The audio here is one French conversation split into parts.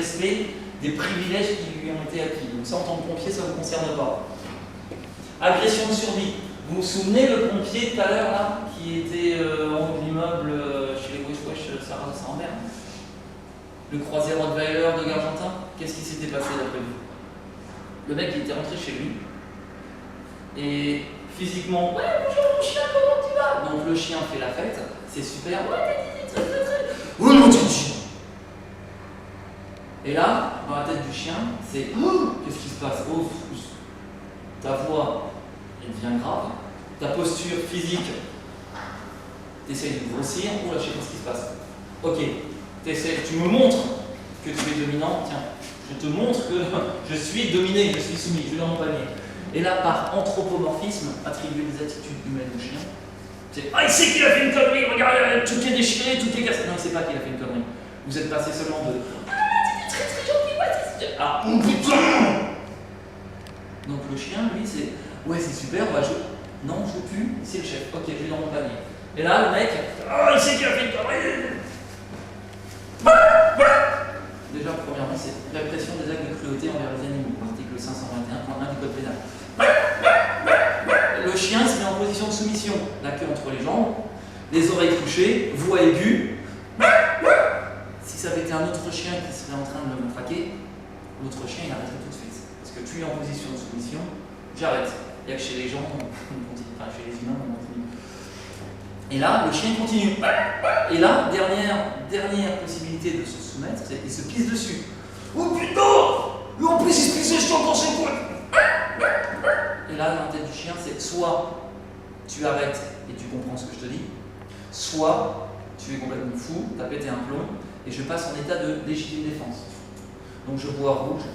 respect des privilèges qui lui ont été acquis. Donc ça, en tant que pompier, ça ne vous concerne pas. Agression de survie. Vous vous souvenez le pompier tout à l'heure, là, qui était en haut de l'immeuble chez les Wesh Sarah de Saint-Ambert? Le croisé Rottweiler de Gargentin? Qu'est-ce qui s'était passé d'après vous? Le mec, il était rentré chez lui, et physiquement, ouais, bonjour mon chien, comment tu vas? Donc le chien fait la fête, c'est super, ouais, très. Oh mon petit chien! Et là, dans la tête du chien, c'est oh, qu'est-ce qui se passe? Oh, ta voix, elle devient grave, ta posture physique, t'essayes de grossir, oh là, je sais pas ce qui se passe. Ok, tu me montres que tu es dominant, tiens, je te montre que je suis dominé, je suis soumis, je suis dans mon panier. Et là, par anthropomorphisme, attribuer des attitudes humaines au chien, c'est ah, il sait qu'il a fait une connerie, regarde, tout est déchiré, tout est cassé. Non, il ne sait pas qu'il a fait une connerie. Vous êtes passé seulement de ah, t'es très gentil, ouais, c'est super. Ah, oh putain! Donc le chien, lui, c'est ouais, c'est super, on va jouer. Non, je joue plus, c'est le chef. Ok, je vais dans mon panier. Et là, le mec, ah, il sait qu'il a fait une connerie. Déjà, premièrement, c'est répression des actes de cruauté envers les animaux, article 521.1 du code pénal. Le chien se met en position de soumission, la queue entre les jambes, les oreilles couchées, voix aiguë. Si ça avait été un autre chien qui serait en train de me traquer, l'autre chien il arrêterait tout de suite. Parce que tu es en position de soumission, j'arrête. Il n'y a que chez les gens, enfin chez les humains, on continue. Et là, le chien continue. Et là, dernière possibilité de se soumettre, c'est qu'il se pisse dessus. Oh putain! Mais en plus, il se pisse dessus encore chez quoi? Et là, dans la tête du chien, c'est soit tu arrêtes et tu comprends ce que je te dis, soit tu es complètement fou, tu as pété un plomb, et je passe en état de légitime défense. Donc je bois rouge,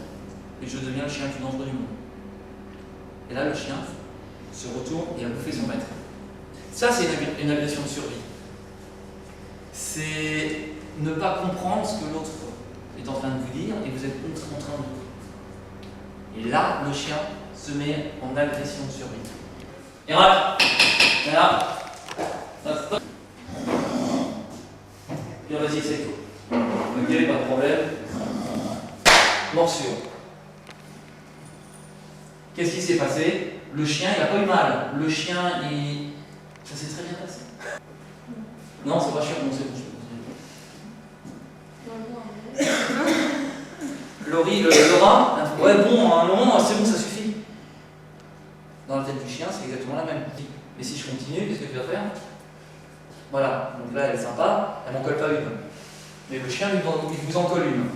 et je deviens le chien le plus dangereux du monde. Et là, le chien se retourne et a bouffé son maître. Ça, c'est une agression de survie. C'est ne pas comprendre ce que l'autre est en train de vous dire, et vous êtes contraint de. Et là, le chien se met en agression de survie. Irak, là, stop. Bien, vas-y, c'est tout. Ok, pas de problème. Morsure. Qu'est-ce qui s'est passé? Le chien, il n'a pas eu mal. Le chien, il. Ça s'est très bien passé. Non, c'est pas chiant, non, c'est bon. Laurie, Laura, ouais, bon, à un moment, c'est bon, ça suffit. Dans la tête du chien, c'est exactement la même. Mais si je continue, qu'est-ce que tu vas faire? Voilà, donc là, elle est sympa, elle m'en colle pas une. Mais le chien, il vous en colle une.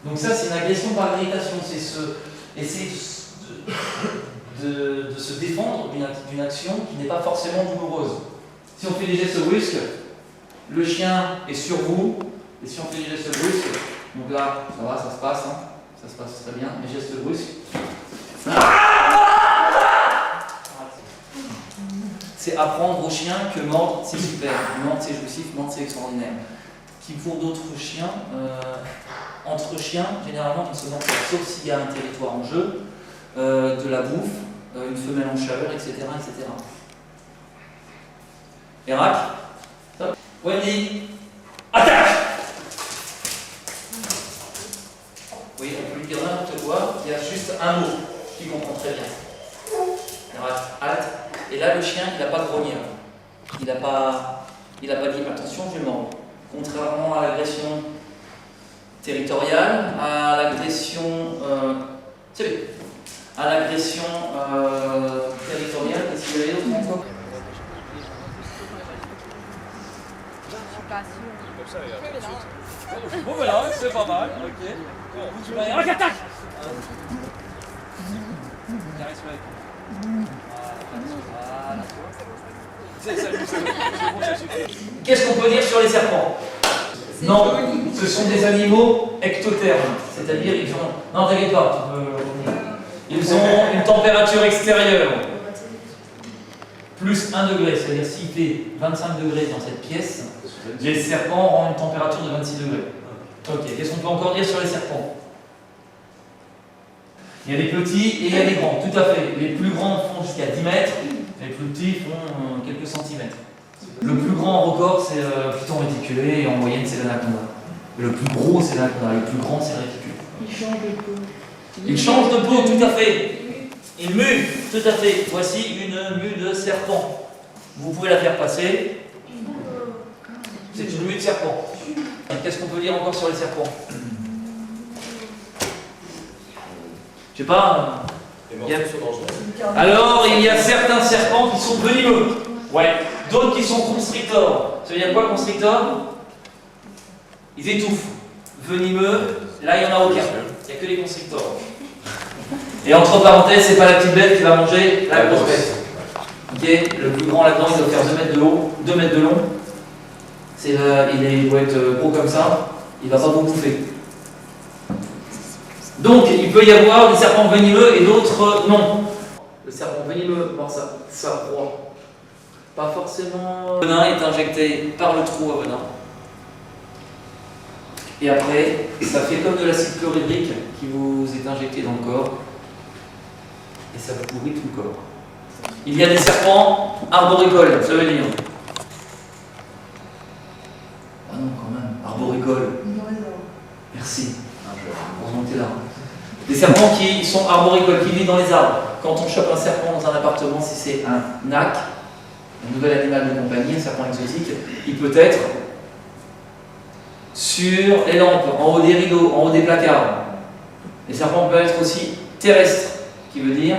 Donc ça, c'est une agression par irritation, c'est essayer de se défendre d'une action qui n'est pas forcément douloureuse. Si on fait des gestes brusques, le chien est sur vous, et si on fait des gestes brusques, donc là, ça va, ça se passe, hein, ça se passe très bien, les gestes brusques. C'est apprendre au chien que mordre, c'est super, mordre, c'est jouissif, mordre, c'est extraordinaire. Qui pour d'autres chiens, entre chiens, généralement, on se mord pas, sauf s'il y a un territoire en jeu, de la bouffe, une femelle en chaleur, etc. etc. Irak, stop. Wendy, attaque! Oui, on peut lui dire n'importe quoi, il y a juste un mot qu'il comprend très bien. Irak, halte. Et là, le chien, il n'a pas grogné. Il n'a pas dit attention, je vais mordre. Contrairement à l'agression territoriale, à l'agression territoriale, qu'est-ce qu'il y avait d'autre encore? Comme ça, regarde. Bon, voilà, c'est pas mal. Ok. Bon, tu attaque! Qu'est-ce qu'on peut dire sur les serpents? Non, ce sont des animaux ectothermes, c'est-à-dire ils ont. Non, t'inquiète pas, tu peux. Ils ont une température extérieure plus 1 degré, c'est-à-dire s'il fait 25 degrés dans cette pièce, les serpents ont une température de 26 degrés. Ok, qu'est-ce qu'on peut encore dire sur les serpents? Il y a des petits et il y a des grands, tout à fait. Les plus grands font jusqu'à 10 mètres, les plus petits font quelques centimètres. Le plus grand record, c'est le python réticulé, et en moyenne, c'est l'anaconda. Le plus gros, c'est l'anaconda. Le plus grand, c'est le réticule. Il change de peau. Il change de peau, tout à fait. Il mue, tout à fait. Voici une mue de serpent. Vous pouvez la faire passer. C'est une mue de serpent. Qu'est-ce qu'on peut dire encore sur les serpents? Je sais pas. Alors, il y a certains serpents qui sont venimeux. Ouais. D'autres qui sont constrictors. Ça veut dire quoi, constrictors? Ils étouffent. Venimeux, là, il n'y en a aucun. Il n'y a que les constrictors. Et entre parenthèses, c'est pas la petite bête qui va manger la grosse bête. Ok. Le plus grand là-dedans, il doit faire 2 mètres de haut, 2 mètres de long. Il doit être gros comme ça. Il ne va pas vous bouffer. Donc, il peut y avoir des serpents venimeux et d'autres non. Le serpent venimeux mord sa proie. Pas forcément. Le venin est injecté par le trou à venin. Et après, ça fait comme de l'acide chlorhydrique qui vous est injecté dans le corps. Et ça vous pourrit tout le corps. Il y a des serpents arboricoles, ça veut dire. Ah non, quand même, arboricoles. Merci. Heureusement que t'es là. Des serpents qui sont arboricoles, qui vivent dans les arbres. Quand on chope un serpent dans un appartement, si c'est un nac, un nouvel animal de compagnie, un serpent exotique, il peut être sur les lampes, en haut des rideaux, en haut des placards. Les serpents peuvent être aussi terrestres, qui veut dire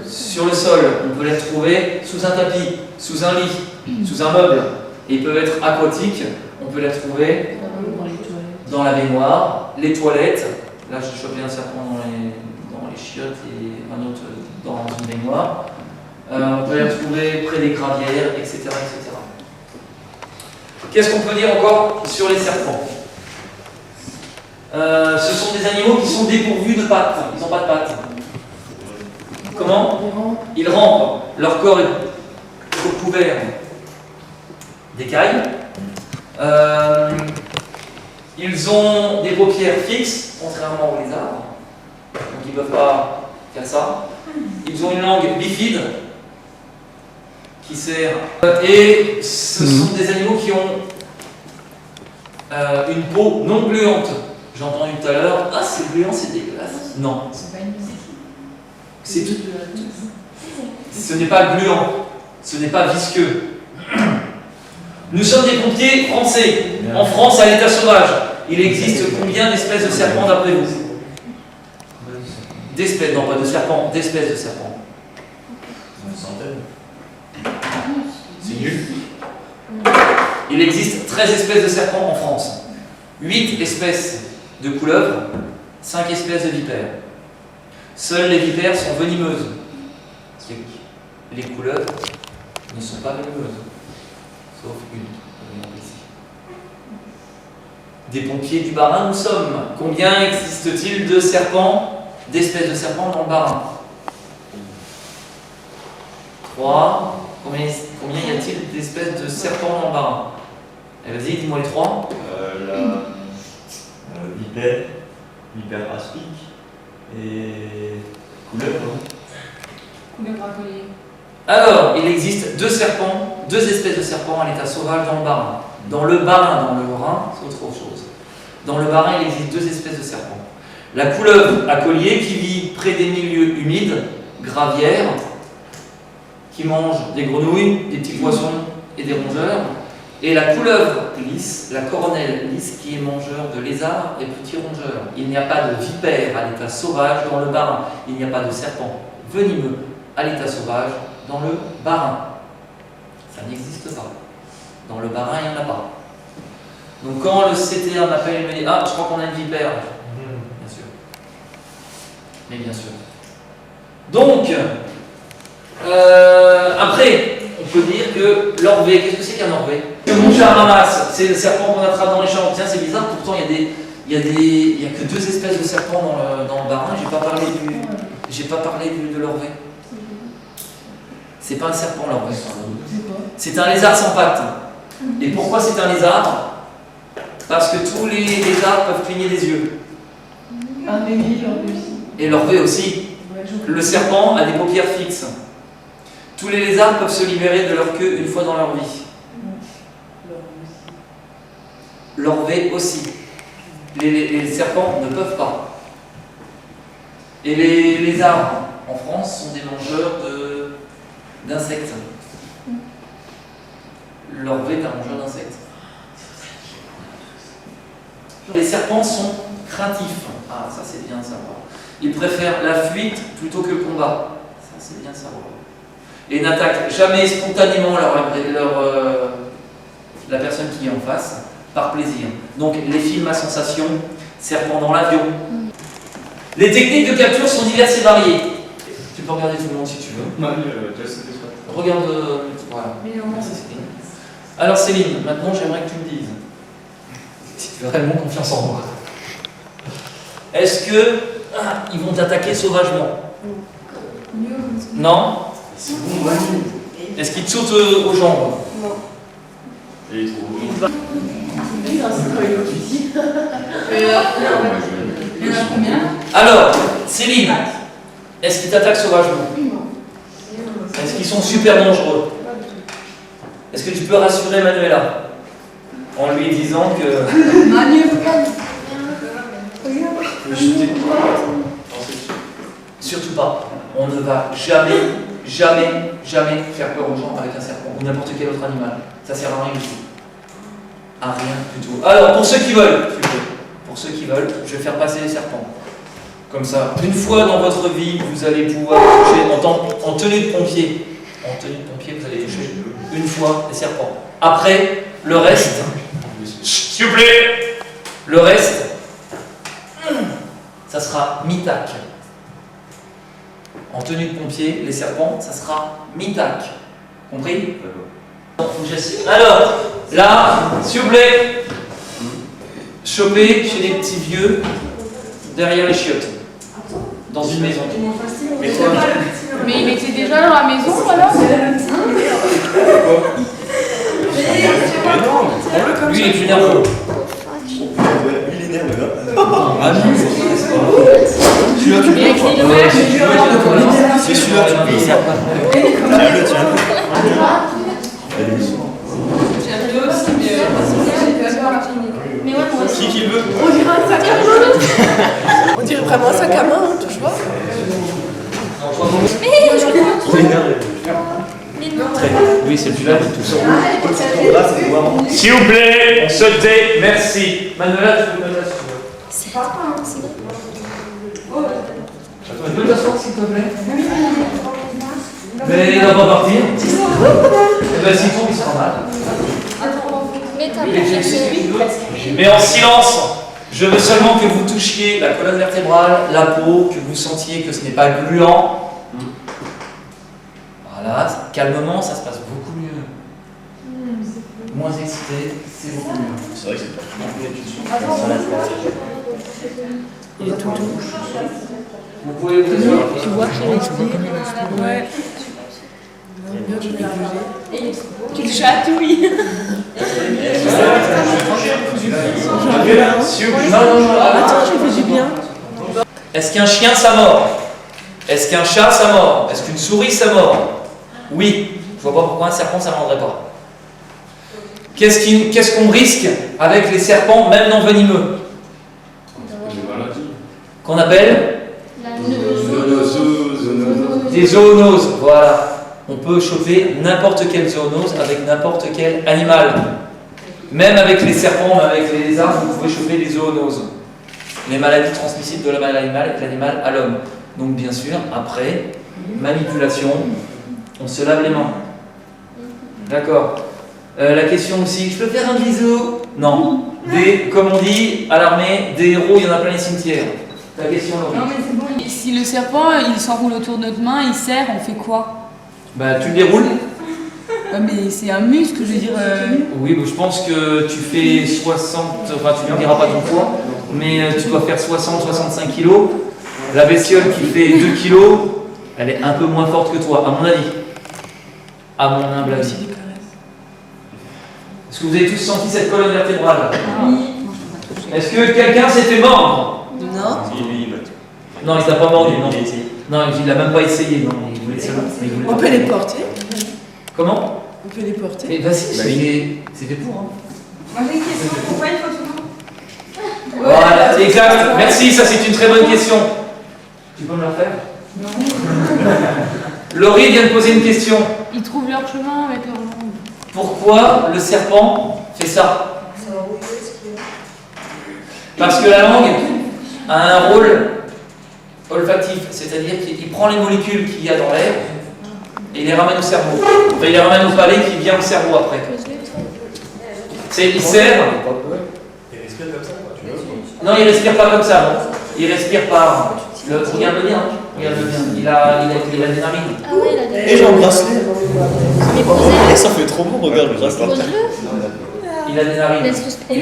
sur le sol. On peut les retrouver sous un tapis, sous un lit, sous un meuble. Et ils peuvent être aquatiques, on peut les retrouver dans la baignoire, les toilettes. Là, j'ai chopé un serpent dans les chiottes et un autre dans une baignoire. On peut les retrouver près des gravières, etc. etc. Qu'est-ce qu'on peut dire encore sur les serpents? Ce sont des animaux qui sont dépourvus de pattes. Ils n'ont pas de pattes. Comment? Ils rampent. Leur corps est recouvert d'écailles. Ils ont des paupières fixes, contrairement aux lézards. Donc ils ne peuvent pas faire ça. Ils ont une langue bifide qui sert. Et ce sont des animaux qui ont une peau non gluante. J'ai entendu tout à l'heure, ah c'est gluant, c'est dégueulasse. Non. C'est pas une musique. C'est tout. Ce n'est pas gluant, ce n'est pas visqueux. Nous sommes des pompiers français. En France, à l'état sauvage, il existe combien d'espèces de serpents d'après vous? D'espèces, non pas de serpents, d'espèces de serpents. Une centaine. C'est nul. Il existe 13 espèces de serpents en France. 8 espèces de couleuvres, 5 espèces de vipères. Seules les vipères sont venimeuses. Les couleuvres ne sont pas venimeuses. Sauf une. Ici. Des pompiers du Bas-Rhin, nous sommes. Combien existe-t-il de serpents, d'espèces de serpents dans le Bas-Rhin? 3. Combien y a-t-il d'espèces de serpents dans le Bas-Rhin? Vas-y, dis-moi les 3. La vipère aspic et couleuvre. Couleuvre à collier. Alors, il existe 2 espèces de serpents à l'état sauvage dans le Bas-Rhin. Dans le Bas-Rhin, dans le Rhin, c'est autre chose. Dans le Bas-Rhin, il existe 2 espèces de serpents. La couleuvre à collier qui vit près des milieux humides, gravières, qui mange des grenouilles, des petits poissons et des rongeurs. Et la couleuvre lisse, la coronelle lisse, qui est mangeur de lézards et petits rongeurs. Il n'y a pas de vipère à l'état sauvage dans le Bas-Rhin. Il n'y a pas de serpent venimeux à l'état sauvage dans le Bas-Rhin. Ça n'existe pas. Dans le Bas-Rhin, il n'y en a pas. Donc quand le CTA m'appelle et me dit « Ah, je crois qu'on a une vipère », bien sûr. Mais bien sûr. Donc, après, on peut dire que l'orvé, qu'est-ce que c'est qu'un orvé? Que mon chat ramasse, c'est le serpent qu'on attrape dans les champs. Tiens, c'est bizarre, pourtant il y a que 2 espèces de serpents dans le Bas-Rhin. J'ai pas parlé de l'orvé. C'est pas un serpent l'orvé. C'est un lézard sans pattes. Et pourquoi c'est un lézard? Parce que tous les lézards peuvent cligner des yeux. Un aiguille, l'orvé aussi. Et l'orvé aussi. Le serpent a des paupières fixes. Tous les lézards peuvent se libérer de leur queue une fois dans leur vie. l'orvet aussi. Les serpents ne peuvent pas. Et les lézards en France sont des mangeurs d'insectes. L'orvet est un mangeur d'insectes. Les serpents sont craintifs. Ah, ça c'est bien à savoir. Ils préfèrent la fuite plutôt que le combat. Ça c'est bien à savoir. Et n'attaquent jamais spontanément la personne qui est en face, par plaisir. Donc les films à sensation, serpent dans l'avion. Les techniques de capture sont diverses et variées. Tu peux regarder tout le monde si tu veux. Regarde, voilà. Merci Céline. Alors Céline, maintenant j'aimerais que tu me dises si tu as réellement confiance en moi. Est-ce que ils vont t'attaquer sauvagement? Non. Est-ce qu'ils te sautent aux jambes? Non. Il est trop beau. Alors, Céline, est-ce qu'ils t'attaquent sauvagement? Est-ce qu'ils sont super dangereux? Est-ce que tu peux rassurer Manuela en lui disant que... Manu, Surtout pas. On ne va jamais, jamais, jamais faire peur aux gens avec un serpent ou n'importe quel autre animal. Ça sert à rien du tout. À rien du tout. Alors, pour ceux qui veulent, je vais faire passer les serpents. Comme ça, une fois dans votre vie, vous allez pouvoir toucher en tenue de pompier. En tenue de pompier, vous allez toucher une fois les serpents. Après, le reste, s'il vous plaît, le reste, ça sera mi-tac. En tenue de pompier, les serpents, ça sera mi-tac. Compris? Alors, là, s'il vous plaît, choper chez les petits vieux derrière les chiottes. Dans une maison. mais il était déjà dans la maison alors? Lui, il est plus nerveux. Il est nerveux. C'est celui-là que tu peux. Tiens-le, tiens. Qui le veut? On dirait un sac à main. On dirait vraiment un sac à main, hein, touche pas. Oui, c'est plus là, tout ça. S'il vous plaît, on se tait, merci. Manuela, tu peux me mettre là si tu veux. Tu peux t'asseoir s'il te plaît? Mais il va pas partir. Eh bien, s'il tombe, il sera mal. Mais en silence, je veux seulement que vous touchiez la colonne vertébrale, la peau, que vous sentiez que ce n'est pas gluant. Voilà, calmement, ça se passe beaucoup mieux. Moins excité, c'est beaucoup mieux. C'est vrai que c'est pas Il est tout doux. Vous pouvez vous asseoir. Tu vois qu'il respire. Ouais. Qu'il chatouille. Attends, j'ai fait du bien. Est-ce qu'un chien ça mord? Est-ce qu'un chat ça mord? Est-ce qu'une souris ça mord? Oui. Je vois pas pourquoi un serpent ça mordrait pas. Qu'est-ce qu'on risque avec les serpents, même non venimeux? Qu'on appelle des zoonoses. Voilà. On peut choper n'importe quelle zoonose avec n'importe quel animal. Même avec les serpents, même avec les lézards, vous pouvez choper des zoonoses. Les maladies transmissibles de l'animal à l'homme. Donc bien sûr, après, manipulation, on se lave les mains. D'accord. La question aussi, je peux faire un bisou? Non. Comme on dit à l'armée, des héros, il y en a plein les cimetières. Ta question, Laurie? Non mais c'est bon. Si le serpent il s'enroule autour de notre main, il serre, on fait quoi? Bah tu le déroules. Ouais, mais c'est un muscle, je veux dire. Oui, bah, je pense que tu fais 60, enfin tu ne me diras pas ton poids, mais tu dois faire 60-65 kilos. La bestiole qui fait 2 kilos, elle est un peu moins forte que toi, à mon avis. À mon humble avis. Est-ce que vous avez tous senti cette colonne vertébrale? Est-ce que quelqu'un s'est fait mordre? Non. Non, il t'a pas mordu, non. Non, il n'a même pas essayé, non. Il voulait seulement. On peut les porter. Comment? On peut les porter. Mais vas-y, c'est fait pour. Hein. Moi j'ai une question, pourquoi il faut toujours... Voilà, exact. Merci, ça c'est une très bonne question. Tu peux me la faire? Non. Laurie vient de poser une question. Ils trouvent leur chemin avec leur langue. Pourquoi le serpent fait ça? Parce que la langue a un rôle olfactif, c'est-à-dire qu'il prend les molécules qu'il y a dans l'air et il les ramène au cerveau. Enfin, il les ramène au palais qui vient au cerveau après. Il sert. Il respire comme ça, quoi, tu vois. Non, il respire pas comme ça. Non. Il respire par. Regarde-le bien. Regarde-le bien. Il a des narines. Ah ouais, il a des... Et j'ai un bracelet. Mais posez-le. Ça fait trop bon, regarde le bracelet. Pose-le. Il a des narines. Laisse-le se poser.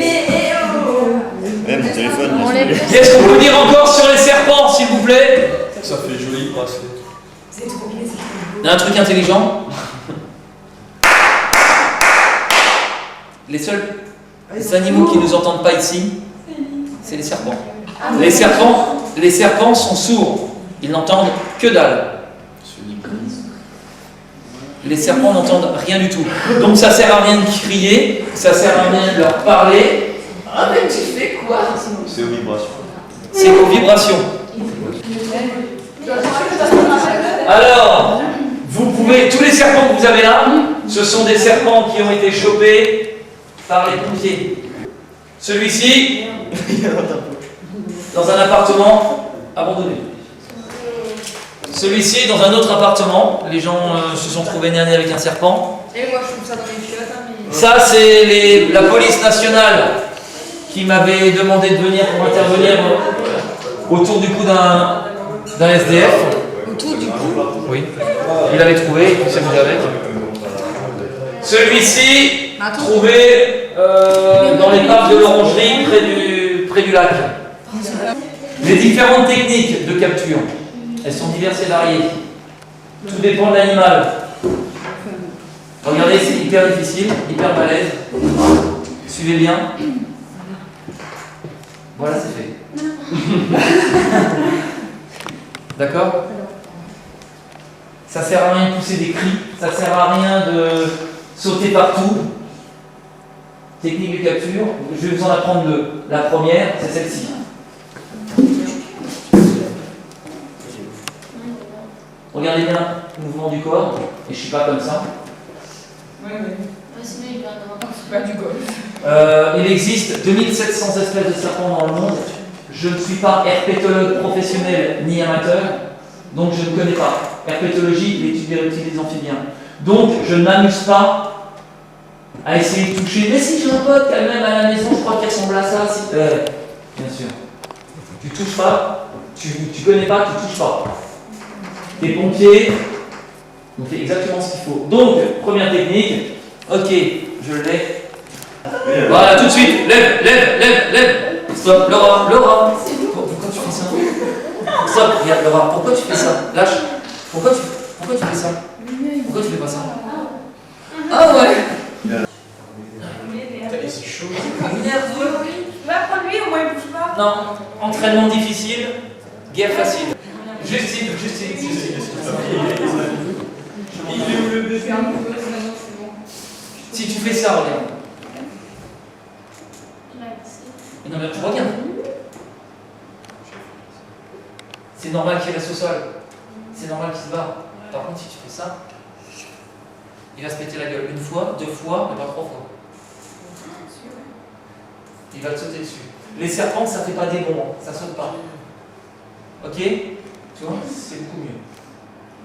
Même mon téléphone. On lève. Qu'est-ce qu'on peut dire encore sur les serpents, s'il vous plaît? Ça fait joli bracelet. Il y a un truc intelligent. Les seuls animaux qui ne nous entendent pas ici, c'est les serpents. Les serpents sont sourds. Ils n'entendent que dalle. Les serpents n'entendent rien du tout. Donc ça sert à rien de crier, ça sert à rien de leur parler. Ah, mais tu fais quoi? C'est aux vibrations. C'est aux vibrations. Alors, vous pouvez, tous les serpents que vous avez là, ce sont des serpents qui ont été chopés par les pompiers. Celui-ci, dans un appartement abandonné. Celui-ci, dans un autre appartement, les gens se sont trouvés nez à nez avec un serpent. Et moi je trouve ça dans les chiottes, hein, mais... Ça, c'est la police nationale qui m'avait demandé de venir pour intervenir autour du cou d'un SDF. Autour du cou. Oui. Il avait trouvé, il s'est amusé avec. Celui-ci, trouvé dans les paves de l'orangerie près du lac. Les différentes techniques de capture, elles sont diverses et variées. Tout dépend de l'animal. Regardez, c'est hyper difficile, hyper balèze. Suivez bien. Voilà, c'est fait. D'accord? Ça sert à rien de pousser des cris, ça sert à rien de sauter partout. Technique de capture, je vais vous en apprendre deux. La première, c'est celle-ci. Regardez bien le mouvement du corps, et je ne suis pas comme ça. Sinon, il va avoir... C'est pas du golf. Il existe 2700 espèces de serpents dans le monde. Je ne suis pas herpétologue professionnel ni amateur, donc je ne connais pas. Herpétologie, l'étude des reptiles et des amphibiens. Donc je ne m'amuse pas à essayer de toucher. Mais si j'ai un pote quand même à la maison, je crois qu'il ressemble à ça. Si... bien sûr. Tu touches pas, tu connais pas, tu touches pas. T'es pompier, on fait exactement ce qu'il faut. Donc, première technique, ok, je l'ai. Voilà, tout de suite, lève. Stop, Laura. Pourquoi tu fais ça? Stop, regarde Laura, pourquoi tu fais ça? Lâche. Pourquoi tu fais ça? Pourquoi tu fais pas ça? Ah ouais. C'est chaud. Nerveux. Va prendre lui, au moins il bouge pas. Non, entraînement difficile, guerre facile. Justine. Il est où le bébé? Si tu fais ça, regarde. Mais non, mais tu regardes. C'est normal qu'il reste au sol. C'est normal qu'il se barre. Par contre, si tu fais ça, il va se péter la gueule une fois, deux fois, mais pas trois fois. Il va te sauter dessus. Les serpents, ça fait pas des bonds, ça saute pas. Ok? Tu vois, c'est beaucoup mieux.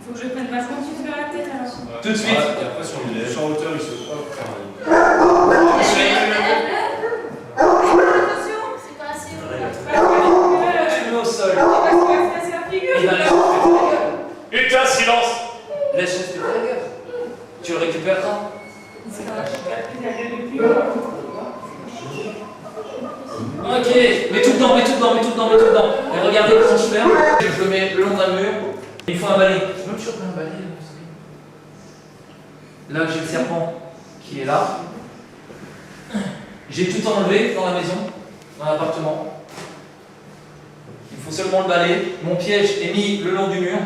Faut que je prenne vachement sur la tête alors. Tout de suite. Et après, sur le champ hauteur, il saute pas. Attention. C'est pas assez haut. Tu le mets au sol. Il va se casser la figure. Il va laisser te péter la gueule. Putain, silence! Laisse-le te péter la gueule. Tu le récupéreras. Ok, mets tout dedans. Et regardez comment je fais. Je le mets le long d'un mur. Il faut un balai. Je peux me choper un balai. Là, j'ai le serpent qui est là. J'ai tout enlevé dans la maison, dans l'appartement. Il faut seulement le balai. Mon piège est mis le long du mur.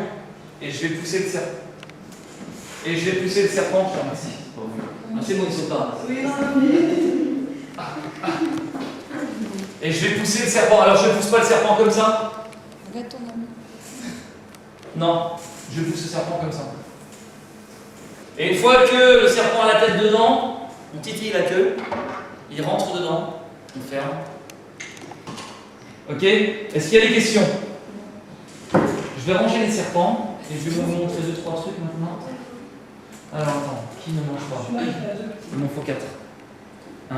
Et je vais pousser le serpent. Et je vais pousser le serpent qui est ici. Ah, c'est bon, il saute pas. Oui, non. Et je vais pousser le serpent. Alors je ne pousse pas le serpent comme ça. Regarde ton ami. Non, je pousse le serpent comme ça. Et une fois que le serpent a la tête dedans, on titille la queue, il rentre dedans, on ferme. Ok? Est-ce qu'il y a des questions? Je vais ranger les serpents et je vais vous montrer 2-3 trucs maintenant. Alors attends, qui ne mange pas? Il m'en faut 4. 1,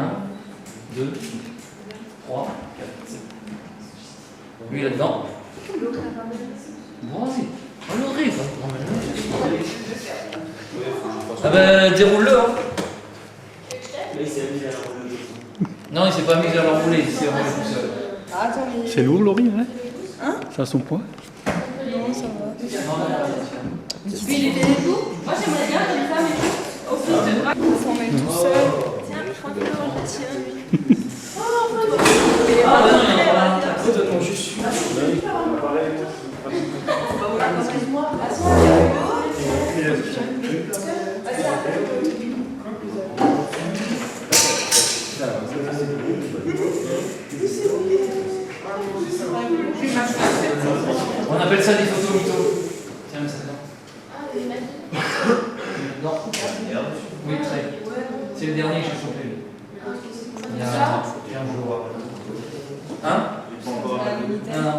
2, 3, 4. Lui là-dedans. Bon, vas-y. On l'aurait, ah ben, déroule-le, hein. Non, il s'est pas mis à l'enrouler, il s'est enroulé tout seul. C'est lourd, Laurie, Hein? Ça a son poids. Non, ça va. Puis il était debout. Moi j'aimerais bien comme ça, mais au fil de bras. Mmh. Il s'en met tout seul. Tiens, prends le tiens, lui. Ah, ben non, il y en a pas un. Totalement juste. On appelle ça des photos mythos. Tiens, mais ça dedans. Non. Oui, très. C'est le dernier que j'ai chopé. Il y a 15 jours. Hein? Non.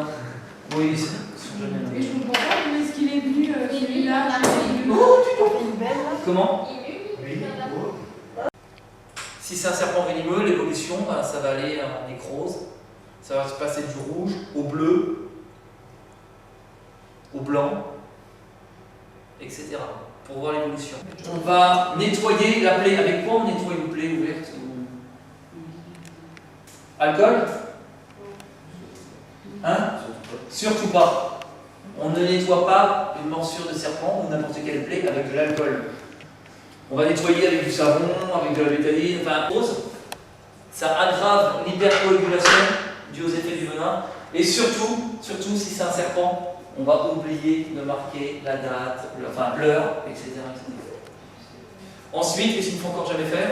Oui, c'est jamais. Et je comprends pas comment est-ce qu'il est venu celui-là. Comment? Si c'est un serpent venimeux, l'évolution, ben, ça va aller en nécrose. Ça va se passer du rouge au bleu, au blanc, etc. Pour voir l'évolution. On va nettoyer la plaie. Avec quoi on nettoie une plaie ouverte ou... Alcool? Hein? Surtout pas. On ne nettoie pas une morsure de serpent ou n'importe quelle plaie avec de l'alcool. On va nettoyer avec du savon, avec de la bétaline, enfin autre. Ça aggrave l'hypercoagulation due aux effets du venin. Et surtout si c'est un serpent, on va oublier de marquer la date, l'heure, etc., etc. Ensuite, qu'est-ce qu'il ne faut encore jamais faire?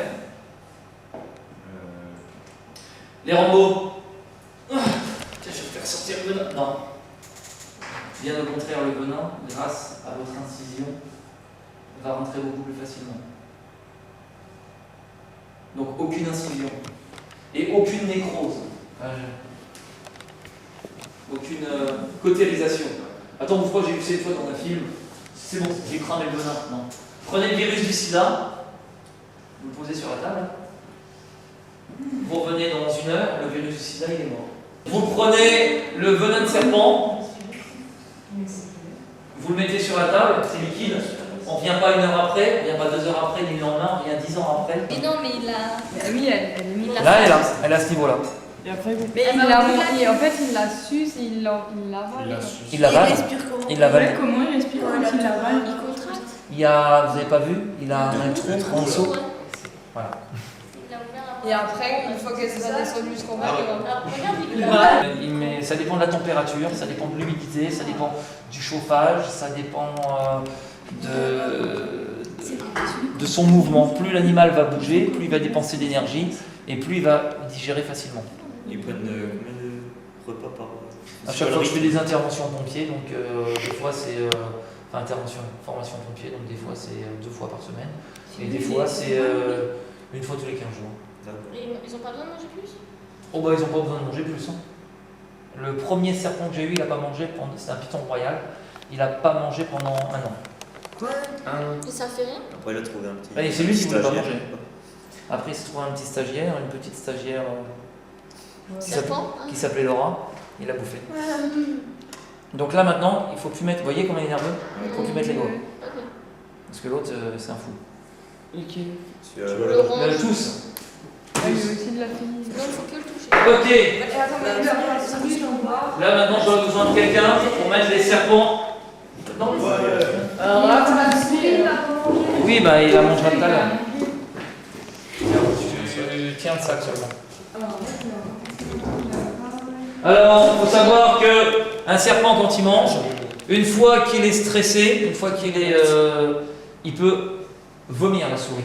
Les Rambo. Tiens, je vais faire sortir le venin. Non. Bien au contraire, le venin, grâce à votre incision, va rentrer beaucoup plus facilement. Donc aucune incision. Et aucune nécrose. Aucune cautérisation. Attends, pourquoi j'ai vu cette fois dans un film? C'est bon, j'ai cramé le venin. Non. Prenez le virus du sida, vous le posez sur la table. Vous revenez dans 1 heure, le virus du sida il est mort. Vous prenez le venin de serpent, vous le mettez sur la table, c'est liquide. On ne vient pas 1 heure après, on ne vient pas 2 heures après, ni le lendemain, on vient 10 ans après. Mais non, mais il a. Oui, elle est mise Là, elle a ce niveau-là. Et après, vous. Mais en fait, il la suce et il l'avale. Il l'avale. Il l'avale. Comment il respire quand il l'avale? Il contracte. Il y a, vous n'avez pas vu, il a un trou en dessous. Voilà. Il a ouvert la Et après, une fois qu'elle sera descendue jusqu'en bas, Alors, regarde, il Ça dépend de la température, ça dépend de l'humidité, ça dépend du chauffage, ça dépend de son mouvement. Plus l'animal va bouger, plus il va dépenser d'énergie et plus il va digérer facilement. Ils prennent combien de repas par À chaque fois que je fais des interventions pompiers, donc des fois c'est formation pompier, donc des fois c'est 2 fois par semaine et des fois c'est 1 fois tous les 15 jours. Ils n'ont pas besoin de manger plus? Oh bah ils n'ont pas besoin de manger plus. Hein. Le premier serpent que j'ai eu, il n'a pas mangé pendant. C'était un python royal. Il n'a pas mangé pendant 1 an. Et ça fait rien? Après, il a trouvé un petit. Et c'est lui qui ne voulait pas stagiaire. manger. Après, il s'est trouvé un petit stagiaire, une petite stagiaire Serpent? qui s'appelait Laura. Il a bouffé. Donc là maintenant, il faut plus mettre. Vous voyez comment il est nerveux? Il faut plus mettre les doigts. Ok. Parce que l'autre, c'est un fou. C'est, Le orange. Tous. Il y a aussi de la féline. Non, il faut que le toucher. Ok. Là maintenant, j'aurais besoin de quelqu'un pour mettre les serpents. Non. Alors là, Oui, bah il la mangera tout à l'heure. Tiens le sac seulement. Alors, il faut savoir qu'un serpent, quand il mange, une fois qu'il est stressé, une fois qu'il est. Il peut vomir la souris.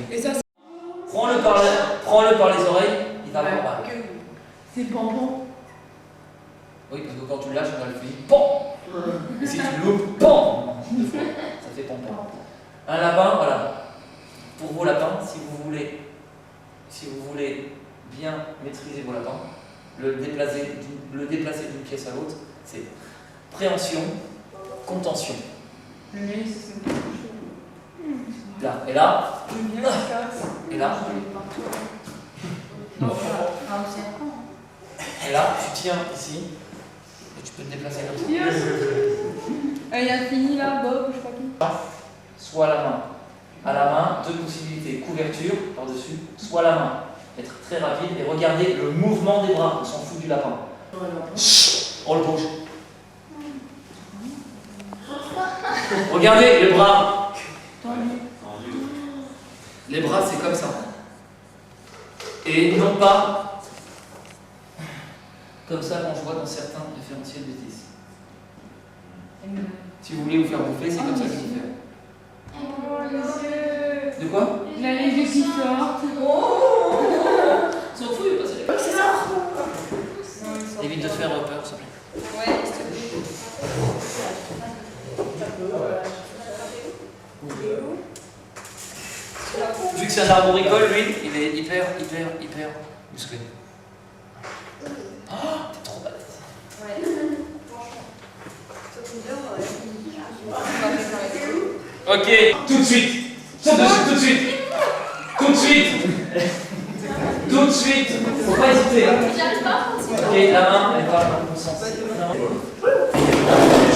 Prends-le par les oreilles, il tape Ouais, normale. C'est bonbon. Oui, parce que quand tu lâches, on a le fait PON. Et si tu loupes, PON. Deux fois. Ça fait pompon. Un lapin, voilà. Pour vos lapins, si vous voulez bien maîtriser vos lapins, le déplacer d'une pièce à l'autre, c'est préhension, contention. Là, et là, et là, et là, tu tiens ici, et tu peux te déplacer comme ça. Il a fini là, Bob, je crois qu'il. Soit la main. À la main, deux possibilités. Couverture par-dessus, soit la main. Être très rapide et regardez le mouvement des bras. On s'en fout du lapin. On le bouge. Regardez les bras. Les bras, c'est comme ça. Et non pas comme ça qu'on voit dans certains référentiels bêtises. Si vous voulez vous faire bouffer, c'est comme ça qu'il faut faire. De quoi? Il a les yeux qui sortent. S'en fout, il va passer les Évite de te faire peur, s'il te plaît. Ouais, s'il te plaît. Vu que c'est un arboricole, lui, il est hyper musclé. Oh, t'es trop balèze. Ok, tout de suite. Tout de suite. Tout de suite. Tout de suite. Faut pas hésiter. J'y arrive pas. Ok, la main, elle part dans le bon sens.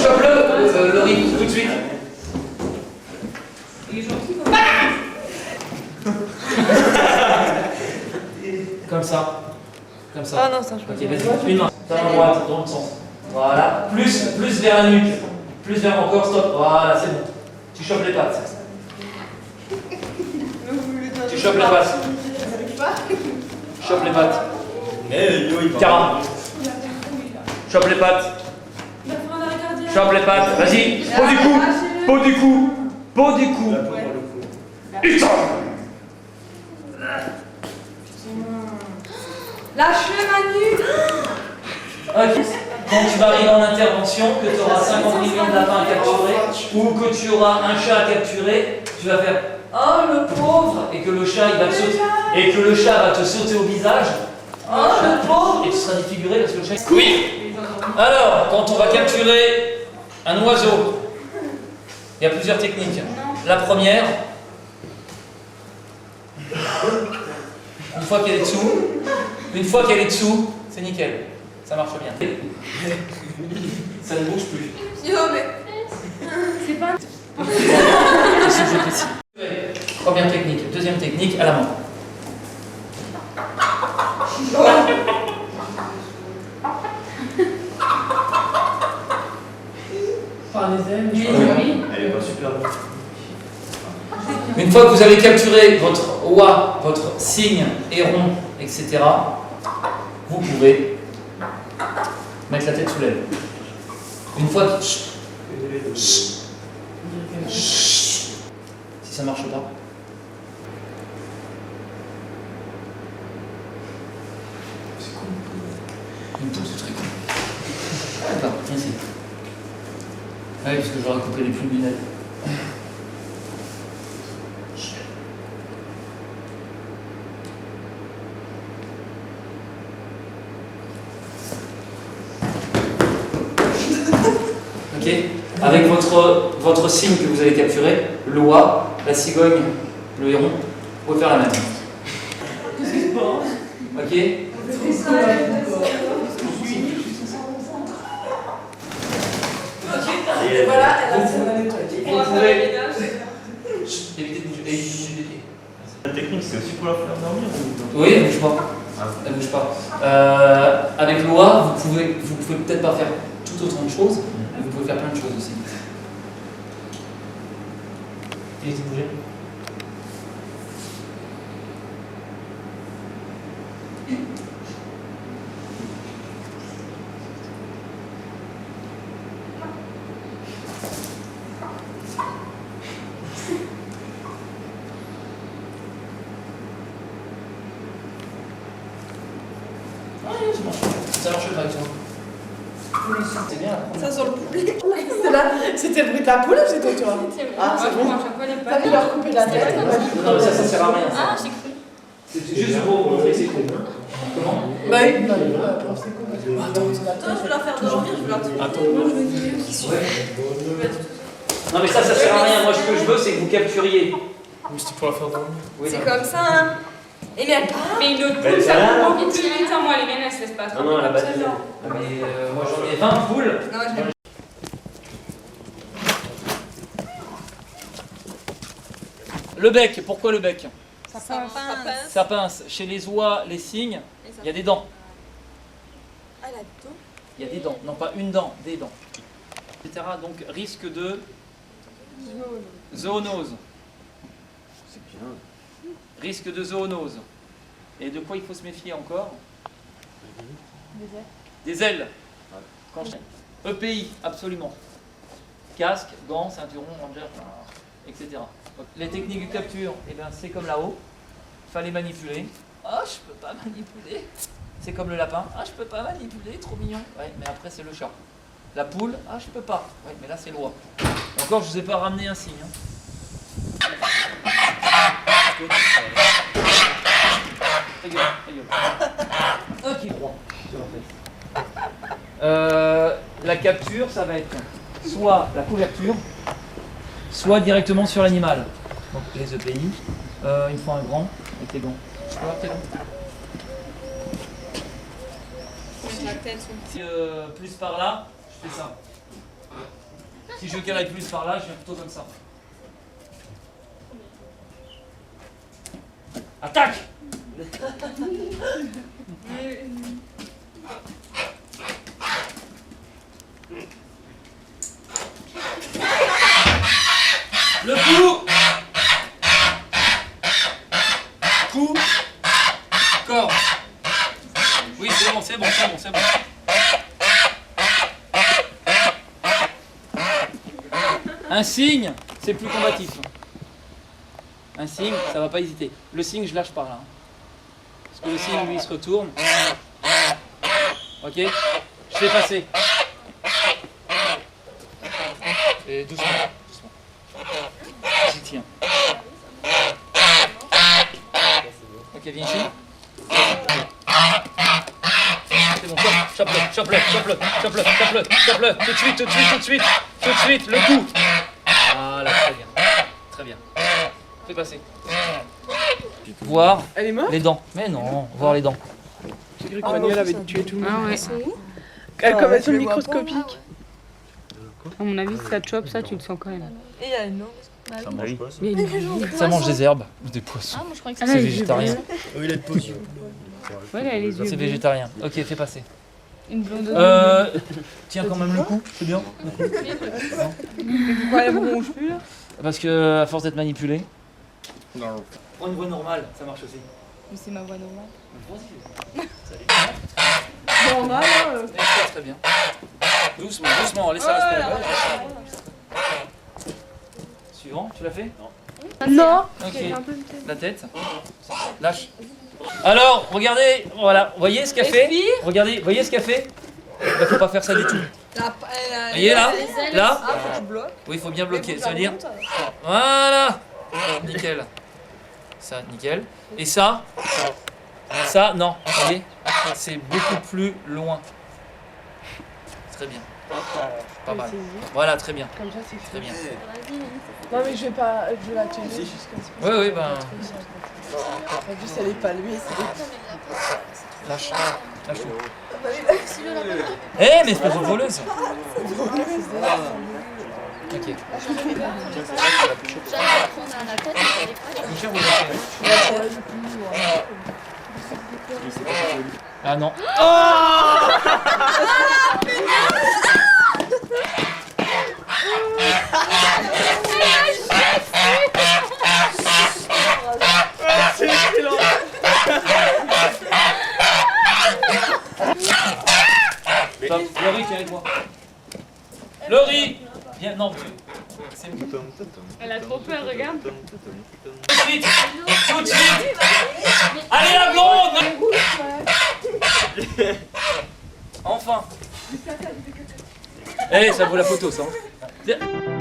Chope-le, le rythme, tout de suite. Comme ça. Comme ça. Ah non, ça je peux Ok, vas-y, une main. Ta main droite, dans le sens. Voilà. Plus vers la nuque. Plus vers encore, stop. Voilà, c'est bon. Tu chopes les pattes. Tu chopes les pattes. Chope les pattes. Cara. Chope les pattes. Chope les pattes. Vas-y. Peau du cou. Peau du cou. Peau du cou. Putain. Lâche-le, Manu. Ok. Quand tu vas arriver en intervention, que tu auras 50 millions de lapins à capturer, ou que tu auras un chat à capturer, tu vas faire ah le pauvre, et que le chat il va te sauter, et que le chat va te sauter au visage. Ah le pauvre, et tu seras défiguré parce que le chat. Oui. Alors, quand on va capturer un oiseau, il y a plusieurs techniques. La première, une fois qu'elle est dessous, c'est nickel. Ça marche bien. Ça ne bouge plus. C'est pas. Première technique. Deuxième technique, à la main. Par les ailes. Elle est pas super bonne. Une fois que vous avez capturé votre oie, votre cygne, héron, etc., vous pouvez mettre la tête sous l'aile. Une fois que... Si ça marche pas. C'est con. En même temps, c'est très con. D'accord, merci. Ah oui, parce que j'aurais coupé les plumes du nez. Ok. Avec votre signe que vous avez capturé, l'oie, la cigogne, le héron, vous pouvez faire la même. Ok. Voilà, elle a Vous pouvez éviter de bouger. La technique, c'est aussi pour la faire dormir ou... Oui, elle bouge pas. Elle bouge pas. Avec l'oie, vous pouvez peut-être pas faire tout autant de choses, mais vous pouvez faire plein de choses aussi. Évitez de bouger. Ça marche pas avec toi. C'est bien. Ça sent le poulet. C'était le bruit de la poule ou c'était toi? Ah, c'est bon. T'as vu leur couper la tête? Non, mais ça sert à rien. Ah, j'ai cru. C'est juste pour vous montrer c'est cool. Comment? Bah oui. Attends, je vais leur faire dormir, je vais leur dire. Non, mais ça sert à rien. Moi, ce que je veux, c'est que vous capturiez. Mais c'était pour la faire dormir. Oui, C'est comme ça, hein. Et mais elle part. Mais une autre poule, ça va beaucoup plus vite. Moi, les miennes, elles se laissent pas trop. Non, elle a pas de. Mais moi, j'en ai 20 poules. Non, je vais. Le bec, pourquoi le bec? Ça pince. Ça pince. Chez les oies, les cygnes, il y a des dents. Ah, la dent. Il y a des dents. Non, pas une dent, des dents. Etc. Donc, risque de zoonose. C'est bien. Risque de zoonose. Et de quoi il faut se méfier encore? Des ailes. Quand je... EPI, absolument. Casque, gants, ceinturon, ranger, etc. Donc, les techniques de capture, eh bien, c'est comme là-haut. Il fallait manipuler. Oh, je peux pas manipuler. C'est comme le lapin. Ah, je peux pas manipuler, trop mignon. Ouais, mais après, c'est le chat. La poule, ah, je peux pas. Ouais, mais là, c'est l'oie. Encore, je vous ai pas ramené un signe. Hein. Ta gueule, ta gueule. Ok, droit. La capture, ça va être soit la couverture, soit directement sur l'animal. Donc les EPI, il faut un grand avec tes gants. Tu peux avoir tes gants? Si plus par là, je fais ça. Si je cale avec plus par là, je viens plutôt comme ça. Attaque! Le coup! Coup! Corps! Oui, c'est bon, c'est bon, c'est bon, c'est bon. Un signe, c'est plus combatif. Un signe, ça va pas hésiter. Le signe, je lâche par là. Parce que le signe, lui, il se retourne. Ok? Je fais passer. Et doucement, doucement. J'y tiens. Ok, viens ici. C'est bon, chope-le, chope-le, chope-le, chope-le, chope-le, chope-le. Tout de suite, tout de suite, tout de suite, tout de suite, le coup. Voilà, très bien. Très bien. Fais passer. Voir Elle est morte? les dents. Mais non, voir les dents. J'ai cru que Manuel avait tué tout le monde. Ah ouais. Comme elles sont microscopiques. À mon avis, si ça te chope, ça, tu le sens quand même. Et il y a une autre. Ça mange pas ça? Mais il est- Ça mange des herbes, des poissons. Ah, moi je crois que Ah, c'est là, C'est les yeux végétarien. bleus. Oh, il a de potion. Ouais, là, les yeux C'est bleus. végétarien. Ok, fais passer. Une blonde. Tiens quand même le coup, c'est bien. Pourquoi elle bronche plus là? Parce que à force d'être manipulé. Non. Prends une voix normale, ça marche aussi. Mais c'est ma voix normale. Normal, hein. Très, très bien. Doucement, doucement, laisse ça respirer. Suivant, tu l'as fait? Non. Ok, la tête. Lâche. Alors, regardez, voilà, voyez ce qu'a fait? Regardez, voyez ce qu'a fait? Il faut pas faire ça du tout. Voyez là? Là? Ah, faut que je bloque. Oui, il faut bien bloquer, ça veut dire? Voilà! Nickel. Ça, nickel. Et ça? Ça, non, vous voyez? C'est beaucoup plus loin. Très bien. Pas mal. Voilà, très bien. Comme ça, c'est Très bien. Non, mais je vais pas. Je vais la tuer juste comme ça. Oui, oui, ben. En plus, elle est pas levée. C'est Lâche. Lâche tout. Eh, mais espèce de voleuse! Ok. J'allais prendre un appel, mais j'allais pas. Boucher, vous lâchez. Ah non. Stop. Laurie, viens avec moi. Laurie! Viens, non, c'est tout Elle a trop peur, regarde. de suite! Tout de suite! Allez la blonde! Enfin. Eh, ça vaut la photo, ça. Hein.